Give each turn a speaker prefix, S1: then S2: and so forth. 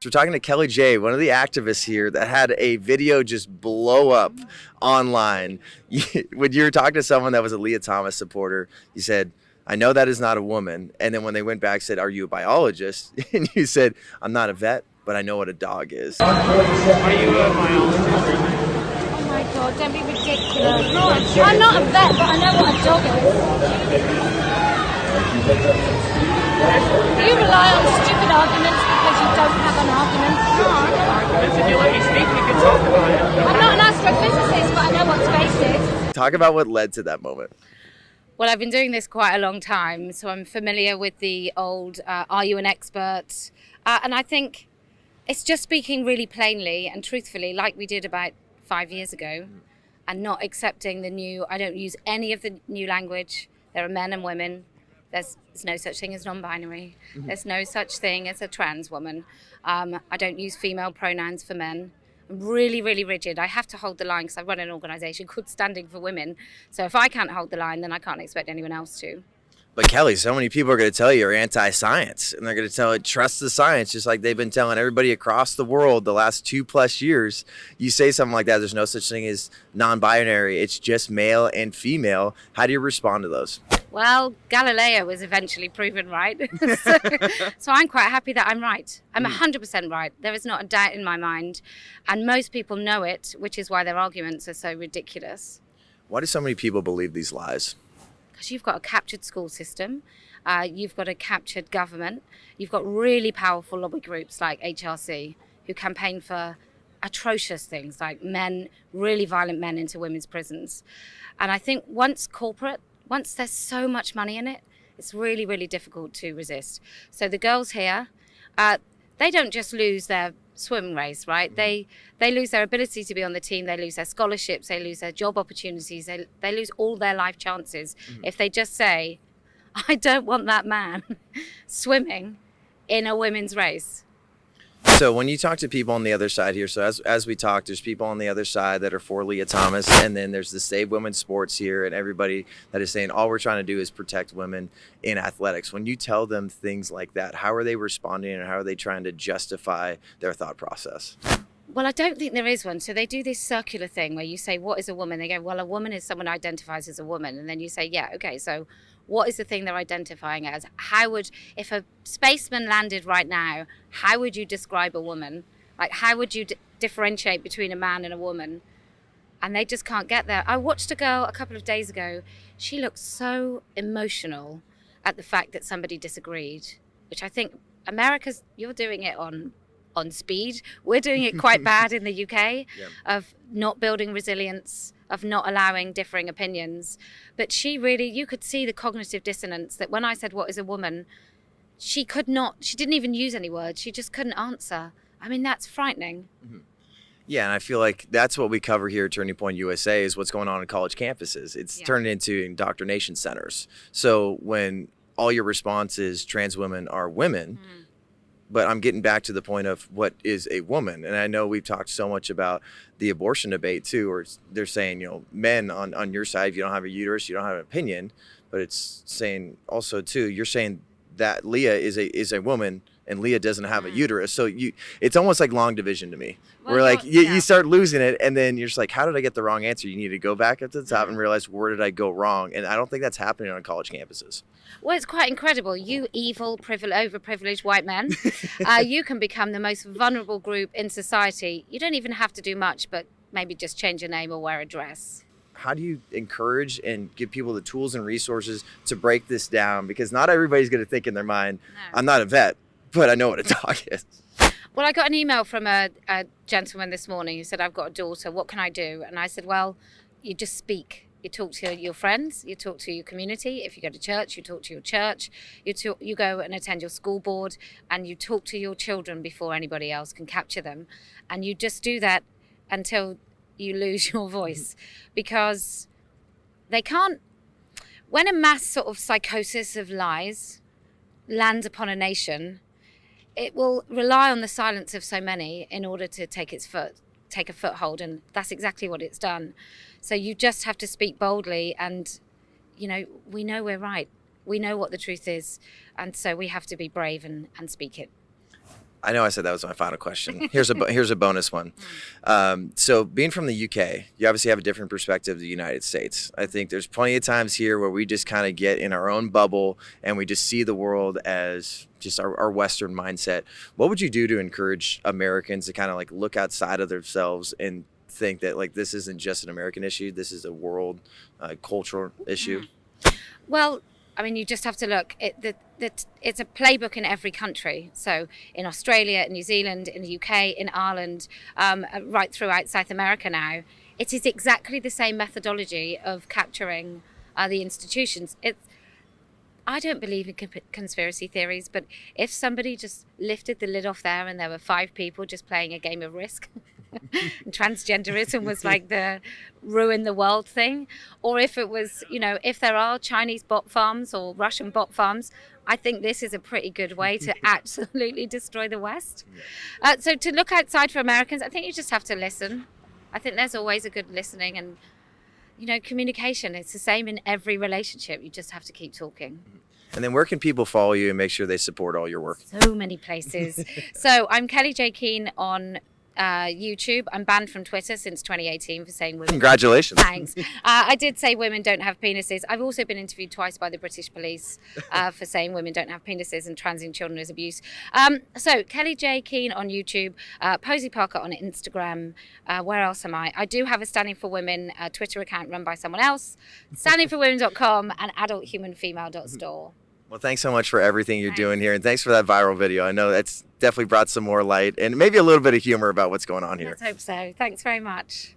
S1: We're talking to Kellie-Jay, one of the activists here that had a video just blow up online. When you were talking to someone that was a Leah Thomas supporter, you said, "I know that is not a woman." And then when they went back, said, "Are you a biologist?" And you said, "I'm not a vet, but I know what a dog is."
S2: Are you a biologist?
S3: Oh my God, don't be ridiculous. I'm not a vet, but I know what a dog is. You rely on stupid arguments because you don't have an argument.
S2: Arguments. If you let me speak, we can talk about it.
S3: I'm not an astrophysicist, but I know what space is.
S1: Talk about what led to that moment.
S4: Well, I've been doing this quite a long time, so I'm familiar with the old, are you an expert? And I think it's just speaking really plainly and truthfully, like we did about 5 years ago, and not accepting the new, I don't use any of the new language. There are men and women. There's no such thing as non-binary. There's no such thing as a trans woman. I don't use female pronouns for men. I'm really, really rigid. I have to hold the line because I run an organisation called Standing for Women. So if I can't hold the line, then I can't expect anyone else to.
S1: But Kelly, so many people are going to tell you you're anti-science, and they're going to tell you trust the science, just like they've been telling everybody across the world the last 2+ years. You say something like that, there's no such thing as non-binary, it's just male and female. How do you respond to those?
S4: Well, Galileo was eventually proven right. So I'm quite happy that I'm right. I'm 100% right. There is not a doubt in my mind. And most people know it, which is why their arguments are so ridiculous.
S1: Why do so many people believe these lies?
S4: Because you've got a captured school system, you've got a captured government, you've got really powerful lobby groups like HRC who campaign for atrocious things like men, really violent men into women's prisons. And I think once there's so much money in it, it's really, really difficult to resist. So the girls here, they don't just lose their swim race, right? They lose their ability to be on the team, they lose their scholarships, they lose their job opportunities, they lose all their life chances if they just say, I don't want that man swimming in a women's race.
S1: So when you talk to people on the other side here, so as we talk, there's people on the other side that are for Leah Thomas, and then there's the Save Women's Sports here, and everybody that is saying all we're trying to do is protect women in athletics. When you tell them things like that, how are they responding, and how are they trying to justify their thought process?
S4: Well, I don't think there is one. So they do this circular thing where you say, what is a woman? They go, well, a woman is someone who identifies as a woman. And then you say, yeah, okay, so what is the thing they're identifying as? If a spaceman landed right now, how would you describe a woman? Like, how would you differentiate between a man and a woman? And they just can't get there. I watched a girl a couple of days ago. She looked so emotional at the fact that somebody disagreed, which I think you're doing it on speed. We're doing it quite bad in the UK of not building resilience, of not allowing differing opinions. But you could see the cognitive dissonance that when I said, what is a woman? She didn't even use any words. She just couldn't answer. I mean, that's frightening.
S1: Yeah, and I feel like that's what we cover here at Turning Point USA is what's going on in college campuses. It's turned into indoctrination centers. So when all your response is trans women are women, but I'm getting back to the point of what is a woman. And I know we've talked so much about the abortion debate too, or they're saying, men on your side, if you don't have a uterus, you don't have an opinion. But it's saying also too, you're saying that Leah is a woman and Leah doesn't have a uterus. So it's almost like long division to me. Where like you start losing it and then you're just like, how did I get the wrong answer? You need to go back up to the top and realize, where did I go wrong? And I don't think that's happening on college campuses.
S4: Well, it's quite incredible. You evil, overprivileged white men, you can become the most vulnerable group in society. You don't even have to do much, but maybe just change your name or wear a dress.
S1: How do you encourage and give people the tools and resources to break this down? Because not everybody's going to think in their mind, I'm not a vet, but I know what a dog is.
S4: Well, I got an email from a gentleman this morning who said, I've got a daughter, what can I do? And I said, well, you just speak. You talk to your friends, you talk to your community. If you go to church, you talk to your church. You go and attend your school board, and you talk to your children before anybody else can capture them. And you just do that until you lose your voice, because they can't. When a mass sort of psychosis of lies lands upon a nation, it will rely on the silence of so many in order to take a foothold, and that's exactly what it's done. So you just have to speak boldly, and we know we're right. We know what the truth is, and so we have to be brave and speak it.
S1: I know I said that was my final question. Here's a bonus one. So being from the UK, you obviously have a different perspective of the United States. I think there's plenty of times here where we just kind of get in our own bubble and we just see the world as just our Western mindset. What would you do to encourage Americans to kind of like look outside of themselves and think that like this isn't just an American issue, this is a world cultural issue?
S4: Well, I mean, you just have to look. It's a playbook in every country. So in Australia, in New Zealand, in the UK, in Ireland, right throughout South America now, it is exactly the same methodology of capturing the institutions. I don't believe in conspiracy theories, but if somebody just lifted the lid off there and there were 5 people just playing a game of Risk, and transgenderism was like the ruin the world thing, or if it was, if there are Chinese bot farms or Russian bot farms, I think this is a pretty good way to absolutely destroy the West. So to look outside for Americans, I think you just have to listen. I think there's always a good listening and, communication. It's the same in every relationship. You just have to keep talking.
S1: And then where can people follow you and make sure they support all your work?
S4: So many places. So I'm Kellie-Jay Keen on YouTube. I'm banned from Twitter since 2018 for saying women.
S1: Congratulations.
S4: Thanks. I did say women don't have penises. I've also been interviewed twice by the British police for saying women don't have penises and transing children is abuse. So Kellie-Jay Keen on YouTube, Posie Parker on Instagram. Where else am I? I do have a Standing for Women Twitter account run by someone else, standingforwomen.com and adulthumanfemale.store.
S1: Well, thanks so much for everything you're doing here, and thanks for that viral video. I know that's definitely brought some more light and maybe a little bit of humor about what's going on here.
S4: Let's hope so. Thanks very much.